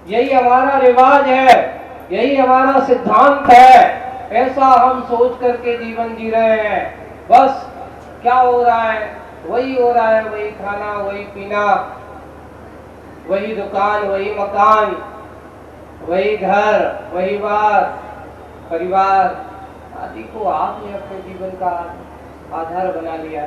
यही हमारा रिवाज है, यही हमारा सिद्धांत है, ऐसा हम सोच करके जीवन जी रहे हैं। बस क्या हो रहा है, वही हो रहा है, वही खाना, वही पीना, वही दुकान, वही मकान, वही घर, वही बार, परिवार आदि को आपने अपने जीवन का आधार बना लिया।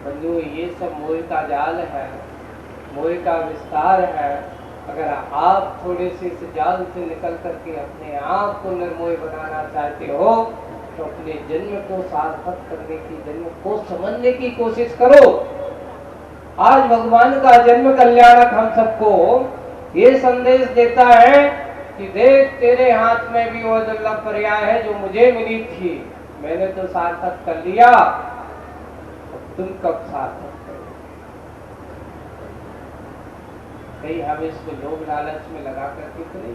बंधु, ये सब मोह का जाल है, मोह का विस्तार है। अगर आप थोड़े से इस जाल से निकल करके अपने आप को निर्मोह बनाना चाहते हो तो अपने जन्म को सार्थक करने की, जन्म को समझने की कोशिश करो। आज भगवान का जन्म कल्याणक हम सबको ये संदेश देता है कि देख, तेरे हाथ में भी वो दुर्लभ पर्याय है जो मुझे मिली थी, मैंने तो सार्थक कर लिया, तुम कब सार्थक करोगे? कहीं हम इसको लोभ लालच में लगा करके तो नहीं,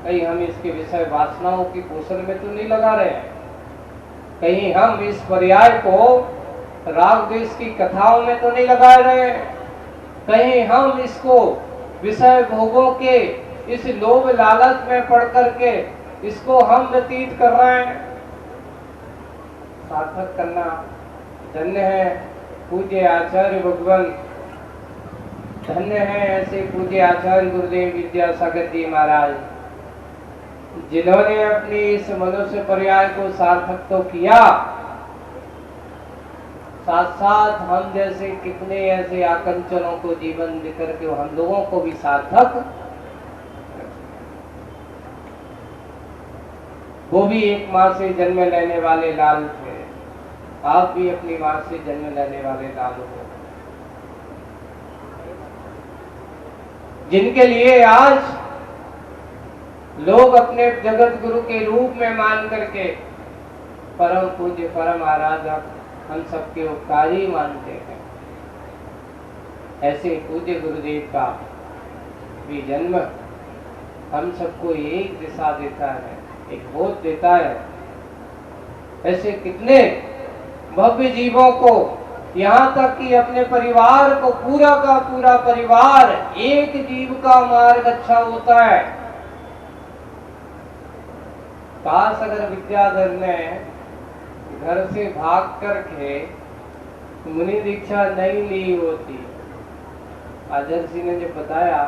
कहीं हम इसके विषय वासनाओं की पोषण में तो नहीं लगा रहे हैं, कहीं हम इस पर्याय को राग द्वेष की कथाओं में तो नहीं लगा रहे हैं, कहीं हम इसको विषय भोगों के इस लोभ लालच में पड़ करके इसको हम व्यतीत कर रहे हैं। सार्थक करना धन्य है पूज्य आचार्य भगवान, धन्य है ऐसे पूज्य आचार्य गुरुदेव विद्यासागर जी महाराज, जिन्होंने अपनी इस मनुष्य पर्याय को सार्थक तो किया, साथ साथ हम जैसे कितने ऐसे आकंचनों को जीवन देकर के हम लोगों को भी सार्थक, वो भी एक माँ से जन्म लेने वाले लाल थे, आप भी अपनी माँ से जन्म लेने वाले लाल हो, जिनके लिए आज लोग अपने जगत गुरु के रूप में मान करके परम पूज्य परम आराधक हम सबके उपकारी मानते हैं। ऐसे पूज्य गुरुदेव का भी जन्म हम सबको एक दिशा देता है, एक बोध देता है। ऐसे कितने भव्य जीवों को, यहाँ तक कि अपने परिवार को, पूरा का पूरा परिवार एक जीव का मार्ग अच्छा होता है। काश अगर विद्याधर ने घर से भाग करके मुनि दीक्षा नहीं ली होती। आदर्शी ने जब बताया,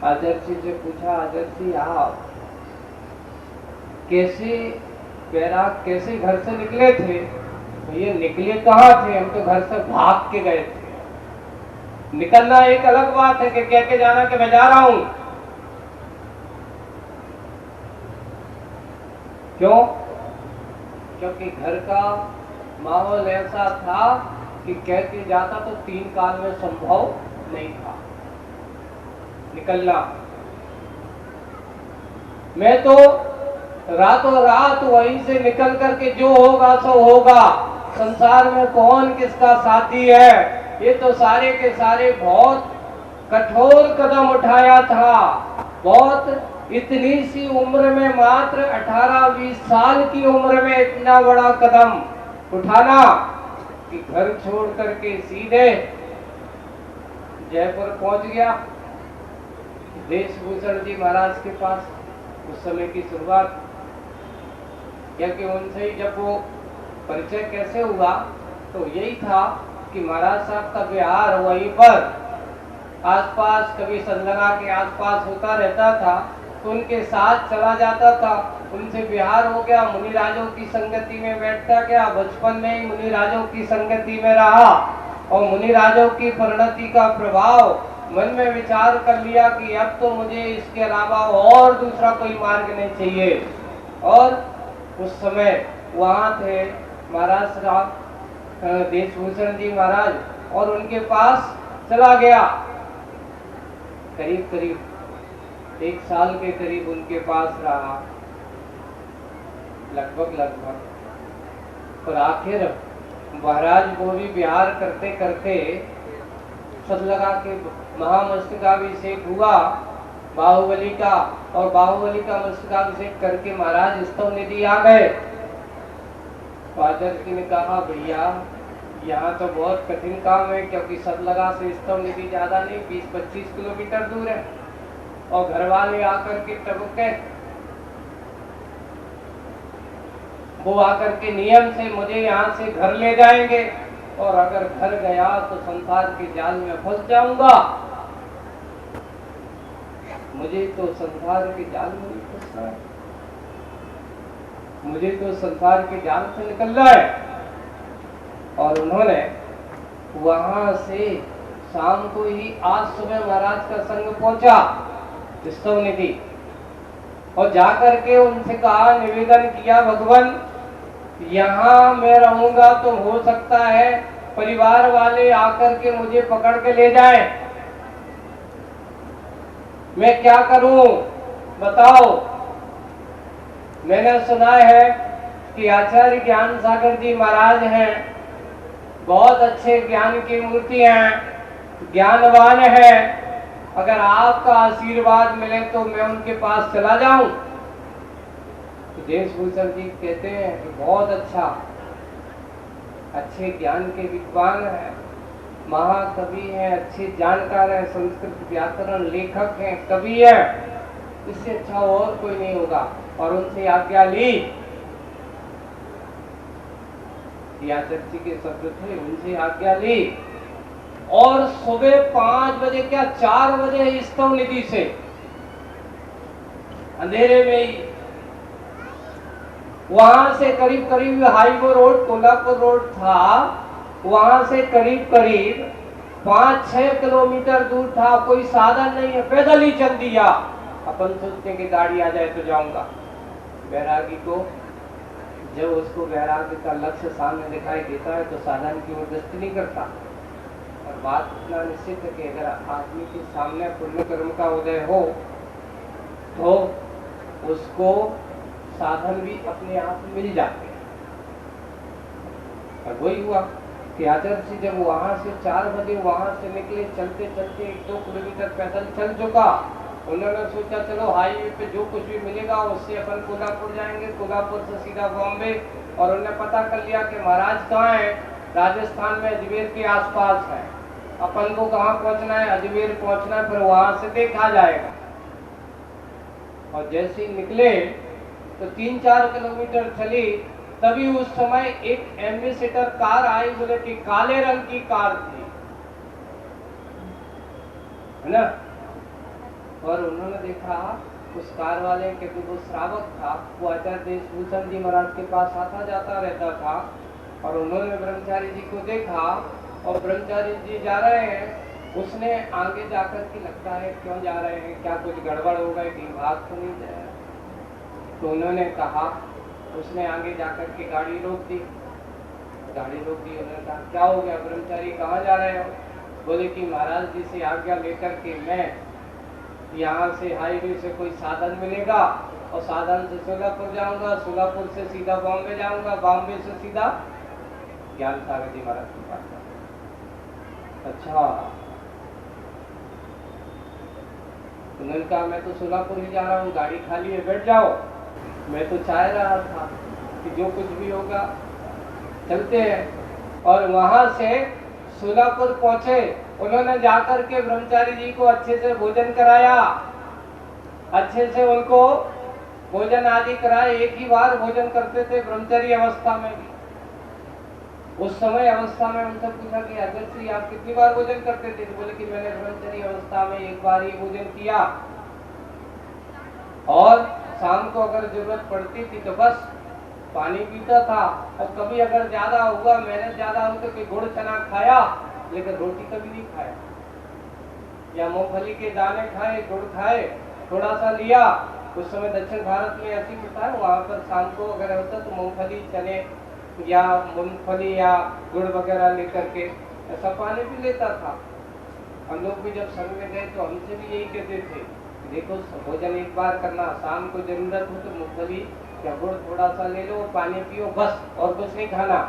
आदर्शी से पूछा, आदर्शी आप कैसे बैराग कैसे घर से निकले थे? ये निकले कहाँ थे, हम तो घर से भाग के गए थे। निकलना एक अलग बात है कि कह के जाना कि मैं जा रहा हूं। क्यों? क्योंकि घर का माहौल ऐसा था कि कह के जाता तो 3 काल में संभव नहीं था निकलना। मैं तो रातों रात वहीं से निकल करके जो होगा सो होगा, संसार में कौन किसका साथी है, ये तो सारे के सारे बहुत कठोर कदम उठाया था। बहुत इतनी सी उम्र में, मात्र 18-20 साल की उम्र में इतना बड़ा कदम उठाना कि घर छोड़ करके सीधे जयपुर पहुंच गया। देशभूषण जी महाराज के पास उस समय की शुरुआत, क्योंकि उनसे ही जब वो परिचय कैसे हुआ तो यही था कि महाराज साहब का विहार वहीं पर आसपास, कभी संजना के आसपास होता रहता था, तो उनके साथ चला जाता था, उनसे विहार हो गया, मुनिराजों की संगति में बैठता गया। बचपन में ही मुनिराजों की संगति में रहा और मुनिराजों की परिणति का प्रभाव मन में विचार कर लिया कि अब तो मुझे इसके अलावा और दूसरा कोई मार्ग नहीं चाहिए। और उस समय वहाँ थे महाराज साहब देशभूषण जी महाराज, और उनके पास चला गया। करीब करीब 1 साल के करीब उनके पास रहा, लगभग। और आखिर महाराज को भी विहार करते करते सब लगा के महामस्तकाभिषेक हुआ बाहुबली का, और बाहुबली का मस्तकाभिषेक करके महाराज स्तव निधि आ गए। फादर जी ने कहा, भैया यहाँ तो बहुत कठिन काम है, क्योंकि सतलगा से स्तव निधि ज्यादा नहीं, 20-25 किलोमीटर दूर है, और घर वाले आकर के टपके, वो आकर के नियम से मुझे यहाँ से घर ले जाएंगे, और अगर घर गया तो संसार के जाल में फंस जाऊंगा। मुझे तो संसार के जाल में नहीं फंसना है, मुझे तो संसार के जाल से निकलना है। और उन्होंने वहां से शाम को ही आज सुबह महाराज का संग पहुंचा स्तव निधि, और जाकर के उनसे कहा, निवेदन किया, भगवान यहाँ मैं रहूंगा तो हो सकता है परिवार वाले आकर के मुझे पकड़ के ले जाएं, मैं क्या करूं बताओ। मैंने सुना है कि आचार्य ज्ञान सागर जी महाराज हैं, बहुत अच्छे ज्ञान की मूर्ति हैं, ज्ञानवान है, अगर आपका आशीर्वाद मिले तो मैं उनके पास चला जाऊं। तो देशभूषण जी कहते हैं कि बहुत अच्छा, अच्छे ज्ञान के विद्वान हैं, महाकवि हैं, अच्छे जानकार हैं, संस्कृत व्याकरण लेखक हैं, कवि हैं, इससे अच्छा और कोई नहीं होगा। और उनसे आज्ञा ली, आचार्य के शब्द थे, उनसे आज्ञा ली, और सुबह 5 बजे क्या 4 बजे स्तव निधि से अंधेरे में ही वहां से करीब करीब हाईवे रोड कोल्हापुर रोड था, वहां से करीब करीब 5-6 किलोमीटर दूर था, कोई साधन नहीं है, पैदल ही चल दिया। अपन सोचते कि गाड़ी आ जाए तो जाऊंगा। बैरागी को जब उसको वैराग्य का लक्ष्य सामने दिखाई देता है तो साधन की ओर दृष्टि नहीं करता। और बात इतना निश्चित है कि अगर आदमी के सामने पुण्य कर्म का उदय हो तो उसको साधन भी अपने आप मिल जाते हैं। और वही हुआ कि आचार्य जी जब वहां से 4 बजे वहां से निकले, चलते चलते 1-2 किलोमीटर पैदल चल चुका, उन्होंने सोचा चलो हाईवे पे जो कुछ भी मिलेगा उससे अपन कोल्हापुर जाएंगे, कोल्हापुर से सीधा बॉम्बे। और उन्होंने पता कर लिया कि महाराज कहाँ है, राजस्थान में अजमेर के आसपास है, अपन को कहाँ पहुंचना है, अजमेर पहुंचना है, फिर वहां से देखा जाएगा। और जैसे ही निकले तो 3-4 किलोमीटर चली, तभी उस समय एक एम्बेसडर कार आई, बोले कि काले रंग की कार थी, है ना। और उन्होंने देखा उस कार वाले के वो श्रावक था, वो आचार्य देशभूषण जी महाराज के पास आता जाता रहता था। और उन्होंने ब्रह्मचारी जी को देखा, और ब्रह्मचारी जी जा रहे हैं, उसने आगे जाकर के लगता है क्यों जा रहे हैं, क्या कुछ गड़बड़ हो गई, कहीं भाग तो नहीं जाए। तो उन्होंने कहा, उसने आगे जाकर के गाड़ी रोक दी, उन्होंने कहा क्या हो गया ब्रह्मचारी, कहाँ जा रहे हो। बोले कि महाराज जी से आज्ञा लेकर के मैं यहाँ से हाईवे से कोई साधन मिलेगा और साधन से सोलापुर जाऊंगा, सोलापुर से सीधा बॉम्बे जाऊंगा, बॉम्बे से सीधा ज्ञान सागर जी महाराज के पास। अच्छा, उन्होंने कहा मैं तो सोलापुर ही जा रहा हूँ, गाड़ी खाली है, बैठ जाओ। मैं तो चाह रहा था कि जो कुछ भी होगा चलते हैं। और वहां से सोलापुर पहुंचे, उन्होंने जाकर के ब्रह्मचारी जी को अच्छे से भोजन कराया, अच्छे से उनको भोजन आदि कराए। एक ही बार भोजन करते थे ब्रह्मचारी अवस्था में भी। उस समय अवस्था में उनसे पूछा कि अध्यक्ष जी आप कितनी बार भोजन करते थे, तो बोले कि मैंने ब्रह्मचारी अवस्था में एक बार ही भोजन किया, और शाम को अगर जरूरत पड़ती थी तो बस पानी पीता था। और कभी अगर ज्यादा हुआ, मेहनत ज्यादा हुई तो कोई गुड़ चना खाया, लेकिन रोटी कभी नहीं खाया, या मूंगफली के दाने खाए, गुड़ खाए, थोड़ा सा लिया। उस समय दक्षिण भारत में ऐसी होता है, वहाँ पर शाम को अगर होता तो मूंगफली, चने या मूंगफली या गुड़ वगैरह लेकर के ऐसा पानी भी लेता था। हम लोग भी जब संग में गए तो हमसे भी यही कहते थे, देखो भोजन एक बार करना, शाम को जरूरत हो तो मूंगफली या गुड़ थोड़ा सा ले लो, पानी पियो, बस और कुछ नहीं खाना।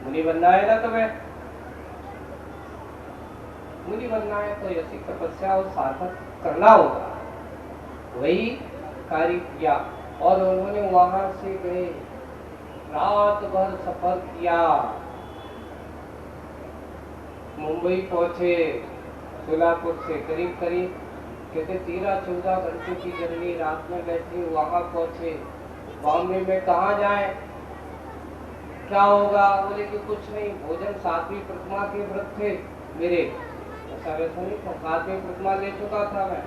मुनि बनना है ना तुम्हें, मुनि बनना है तो ऐसी तपस्या और साधक करना होगा। वही कार्य किया, और उन्होंने वहां से गए, रात भर सफर किया, मुंबई पहुंचे सोलापुर से करीब करीब कहते 13-14 घंटे की जर्नी, रात में बैठे वहां पहुंचे। बॉम्बे में कहाँ जाए, क्या होगा? बोले कि कुछ नहीं, भोजन 7वीं प्रतिमा के व्रत थे मेरे, ऐसा वैसा नहीं था, 7वीं प्रतिमा ले चुका था मैं।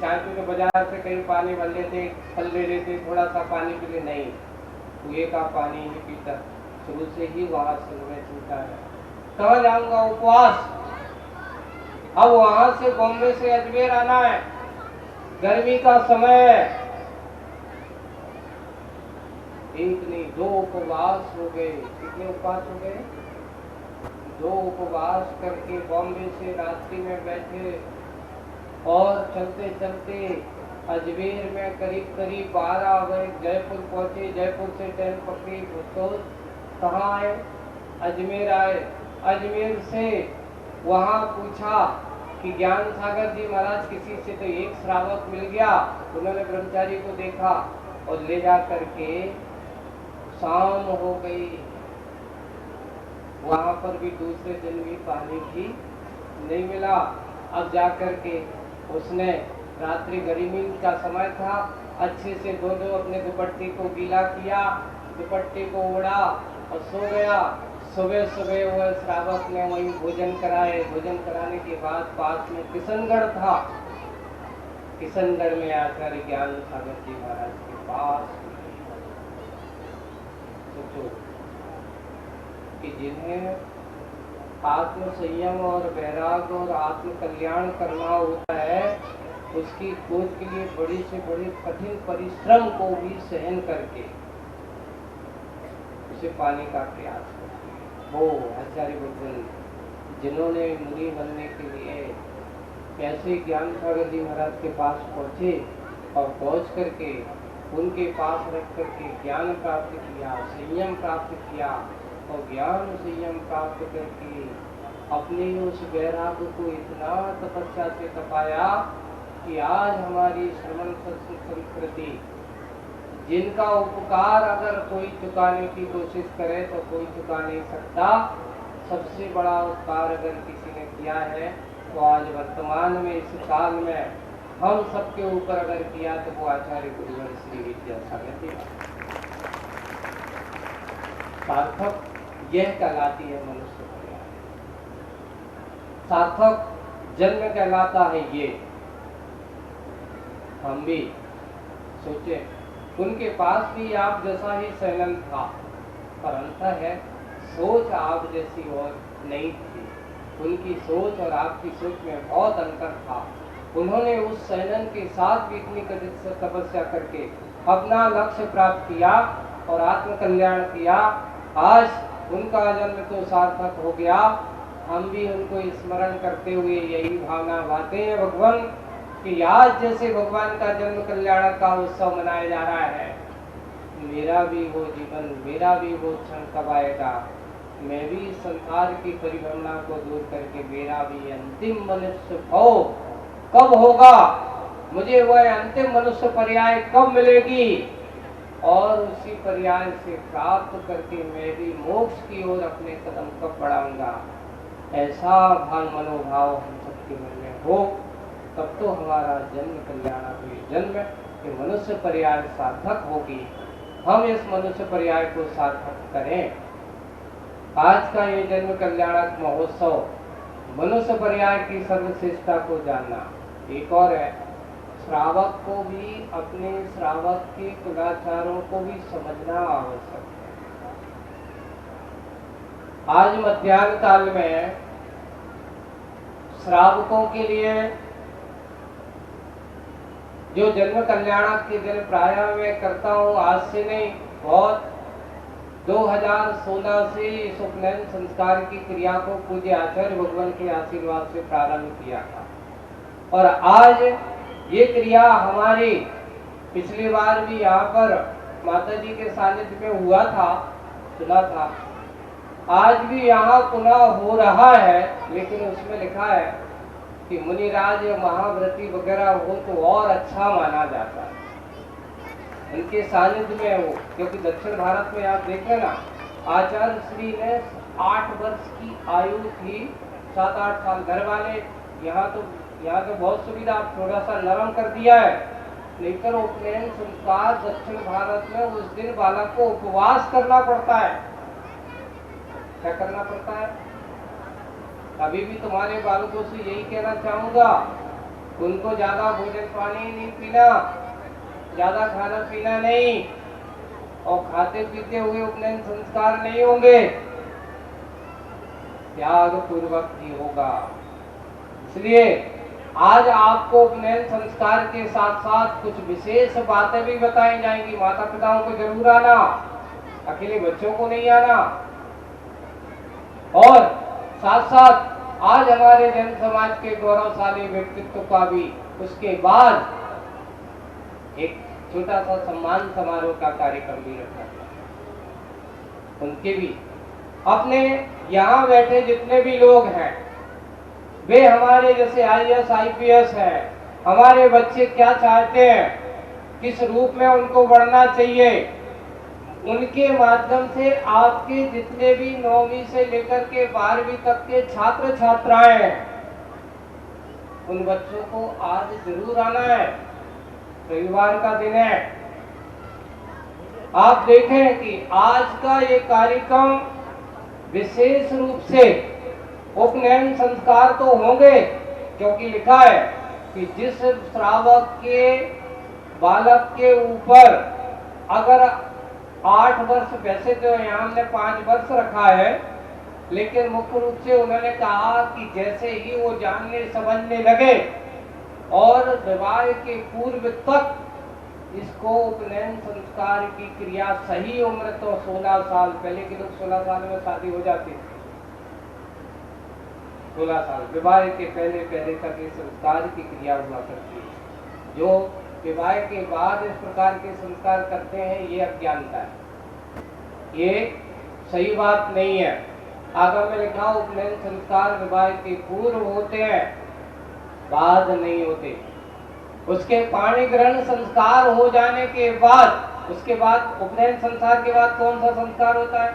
चाय पी के बाजार से कहीं पानी भर लेते, फल ले लेते, थोड़ा सा पानी पी ले, नहीं, कुएं का पानी ही पीता, शुरू से ही वहां से मैं छूटा है। कहाँ जाऊंगा, उपवास। अब वहां से बॉम्बे से अजमेर आना है, गर्मी का समय है, एक नहीं 2 उपवास हो गए। कितने उपवास हो गए? 2 उपवास करके बॉम्बे से रात्रि में बैठे और चलते चलते अजमेर में करीब करीब 12 बजे जयपुर पहुंचे। जयपुर से ट्रेन पकड़ी तो कहाँ आए? अजमेर आए। अजमेर से वहाँ पूछा कि ज्ञान सागर जी महाराज किसी से, तो एक श्रावक मिल गया, उन्होंने ब्रह्मचारी को देखा और ले जा करके शाम हो गई। वहां पर भी दूसरे दिन भी पानी भी नहीं मिला। अब जा करके उसने रात्रि गर्मी का समय था, अच्छे से दो अपने दुपट्टे को गीला किया, दुपट्टे को ओढ़ा और सो गया। सुबह सुबह वह श्रावक ने वहीं भोजन कराए। भोजन कराने के बाद पास में किशनगढ़ था, किशनगढ़ में आचार्य ज्ञान सागर जी महाराज के पास सोचो कि जिन्हें आत्म संयम और वैराग और आत्म कल्याण करना होता है, उसकी खोज के लिए बड़ी से बड़ी कठिन परिश्रम को भी सहन करके उसे पाने का प्रयास करते हैं। वो आचार्य भगवान जिन्होंने मुनि बनने के लिए कैसे ज्ञान सागर जी महाराज के पास पहुंचे और पहुंच करके उनके पास रख करके ज्ञान प्राप्त किया, संयम प्राप्त किया और ज्ञान संयम प्राप्त करके अपने उस वैराग को इतना तपस्या से तपाया कि आज हमारी श्रवण संस्कृति, जिनका उपकार अगर कोई चुकाने की कोशिश करे तो कोई चुका नहीं सकता। सबसे बड़ा उपकार अगर किसी ने किया है तो आज वर्तमान में इस काल में हम सबके ऊपर अगर किया तो वो आचार्य गुरुवर श्री विद्यासागर जी। सार्थक यह कहलाती है मनुष्य पर्याय, सार्थक जन्म कहलाता है ये। हम भी सोचे उनके पास भी आप जैसा ही सैलन था, पर अंतर है सोच आप जैसी और नहीं थी। उनकी सोच और आपकी सोच में बहुत अंतर था। उन्होंने उस सैलन के साथ भी इतनी कठिन तपस्या करके अपना लक्ष्य प्राप्त किया और आत्म कल्याण किया। आज उनका जन्म तो सार्थक हो गया। हम भी उनको स्मरण करते हुए यही भावना भाते हैं भगवान कि आज जैसे भगवान का जन्म कल्याण का उत्सव मनाया जा रहा है, मेरा भी वो जीवन, मेरा भी वो क्षण कब आएगा, मैं भी संसार की परिभ्रमणा को दूर करके मेरा भी अंतिम मनुष्य भाव कब होगा, मुझे वह अंतिम मनुष्य पर्याय कब मिलेगी और उसी पर्याय से प्राप्त करके मैं भी मोक्ष की ओर अपने कदम कब बढ़ाऊंगा। ऐसा भान मनोभाव हम सबके मन में हो, तब तो हमारा जन्म कल्याण हुई जन्म कि मनुष्य पर्याय सार्थक होगी। हम इस मनुष्य पर्याय को सार्थक करें। आज का ये जन्म कल्याणक महोत्सव मनुष्य पर्याय की सर्वश्रेष्ठता को जानना। एक और है, श्रावक को भी अपने श्रावक के कुलाचारों को भी समझना आवश्यक है। आज मध्याह्न काल में श्रावकों के लिए जो जन्म कल्याणक के दिन प्राय मैं करता हूँ, आज से नहीं, बहुत 2016 से इस उपनयन संस्कार की क्रिया को पूज्य आचार्य भगवान के आशीर्वाद से प्रारंभ किया था और आज ये क्रिया हमारी पिछली बार भी यहाँ पर माता जी के सानिध्य में हुआ था, सुना था। आज भी यहाँ पुनः हो रहा है, लेकिन उसमें लिखा है कि मुनिराज महाव्रती वगैरह हो तो और अच्छा माना जाता है उनके सानिध्य में हो, क्योंकि दक्षिण भारत में आप देख लेना आचार्य श्री ने 8 वर्ष की आयु थी, 7-8 साल। घर वाले यहाँ तो बहुत सुविधा, थोड़ा सा नरम कर दिया है, लेकिन उपनयन संस्कार दक्षिण भारत में उस दिन बालक को उपवास करना पड़ता है। क्या करना पड़ता है? अभी भी तुम्हारे बालकों से यही कहना चाहूंगा, उनको ज्यादा भोजन पानी नहीं पीना, ज्यादा खाना पीना नहीं, और खाते पीते हुए उपनयन संस्कार नहीं होंगे, त्याग पूर्वक ही होगा। इसलिए आज आपको उपनयन संस्कार के साथ साथ कुछ विशेष बातें भी बताई जाएंगी। माता पिताओं को जरूर आना, अकेले बच्चों को नहीं आना। और साथ साथ आज हमारे जन समाज के गौरवशाली व्यक्तित्व का भी उसके बाद एक छोटा सा सम्मान समारोह का कार्यक्रम भी रखा गया। उनके भी अपने यहाँ बैठे जितने भी लोग हैं, वे हमारे जैसे IAS IPS हैं, हमारे बच्चे क्या चाहते हैं, किस रूप में उनको बढ़ना चाहिए, उनके माध्यम से आपके जितने भी 9वीं से लेकर के 12वीं तक के छात्र छात्राएं हैं, उन बच्चों को आज जरूर आना है। रविवार का दिन है। आप देखें कि आज का ये कार्यक्रम विशेष रूप से उपनयन संस्कार तो होंगे, क्योंकि लिखा है कि जिस श्रावक के बालक के ऊपर अगर 8 वर्ष, वैसे तो यहाँ हमने 5 वर्ष रखा है, लेकिन मुख्य रूप से उन्होंने कहा कि जैसे ही वो जानने समझने लगे और विवाह के पूर्व तक इसको उपनयन संस्कार की क्रिया, सही उम्र तो 16 साल, पहले के लोग 16 साल में शादी हो जाती थी। 16 साल विवाह के पहले तक ये संस्कार की क्रिया हुआ करती है। जो विवाह के बाद इस प्रकार के संस्कार करते हैं, ये अज्ञानता है, ये सही बात नहीं है। आगम में लिखा उपनयन संस्कार विवाह के पूर्व होते हैं, बाद नहीं होते। उसके पाणी ग्रहण संस्कार हो जाने के बाद, उसके बाद उपनयन संस्कार के बाद कौन सा संस्कार होता है?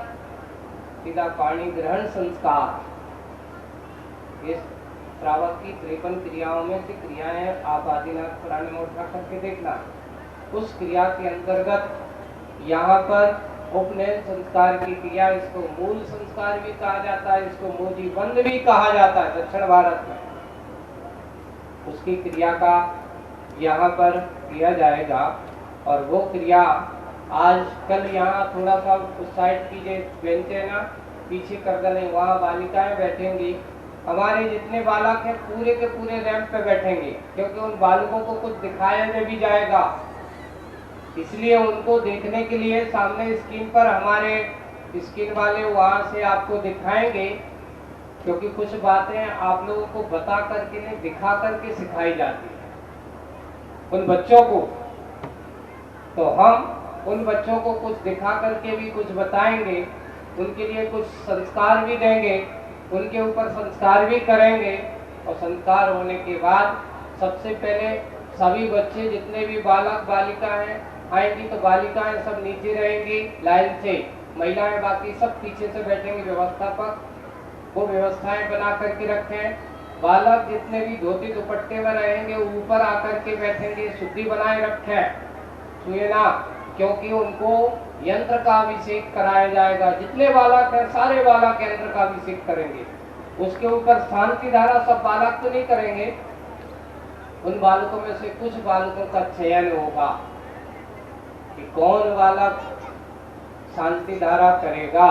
सीधा पाणी ग्रहण संस्कार। इस श्रावक की 53 क्रियाओं में से क्रियाएं आप आदिनाथ पुराण में उठा करके देखना। उस क्रिया के अंतर्गत यहाँ पर उपनयन संस्कार की क्रिया, इसको मूल संस्कार भी कहा जाता है, इसको मोजी बंद भी कहा जाता है दक्षिण भारत में। उसकी क्रिया का यहाँ पर किया जाएगा, और वो क्रिया आज कल यहाँ थोड़ा सा उस साइड की जो बेंच है ना, पीछे कर दें, वहाँ बालिकाएं बैठेंगी। हमारे जितने बालक हैं पूरे के पूरे रैंप पे बैठेंगे, क्योंकि उन बालकों को कुछ दिखाया भी जाएगा, इसलिए उनको देखने के लिए सामने स्क्रीन पर हमारे स्क्रीन वाले वहाँ से आपको दिखाएंगे, क्योंकि कुछ बातें आप लोगों को बता करके नहीं, दिखा करके सिखाई जाती है उन बच्चों को। तो हम उन बच्चों को कुछ दिखा करके भी कुछ बताएंगे, उनके लिए कुछ संस्कार भी देंगे, उनके ऊपर संस्कार भी करेंगे। और संस्कार होने के बाद सबसे पहले सभी बच्चे जितने भी बालक बालिका हैं आएंगी, तो बालिकाएं सब नीचे रहेंगी लाइन से, महिलाएं बाकी सब पीछे से बैठेंगे। व्यवस्थापक वो व्यवस्थाएं बना करके रखें। बालक जितने भी धोती दुपट्टे में रहेंगे ऊपर आकर के बैठेंगे, शुद्धि बनाए रखें, छुए ना, क्योंकि उनको यंत्र का अभिषेक कराया जाएगा। जितने बालक हैं सारे बालक यंत्र का अभिषेक करेंगे। उसके ऊपर शांति धारा सब बालक तो नहीं करेंगे, उन बालकों में से कुछ बालकों का चयन होगा कि कौन बालक शांति धारा करेगा।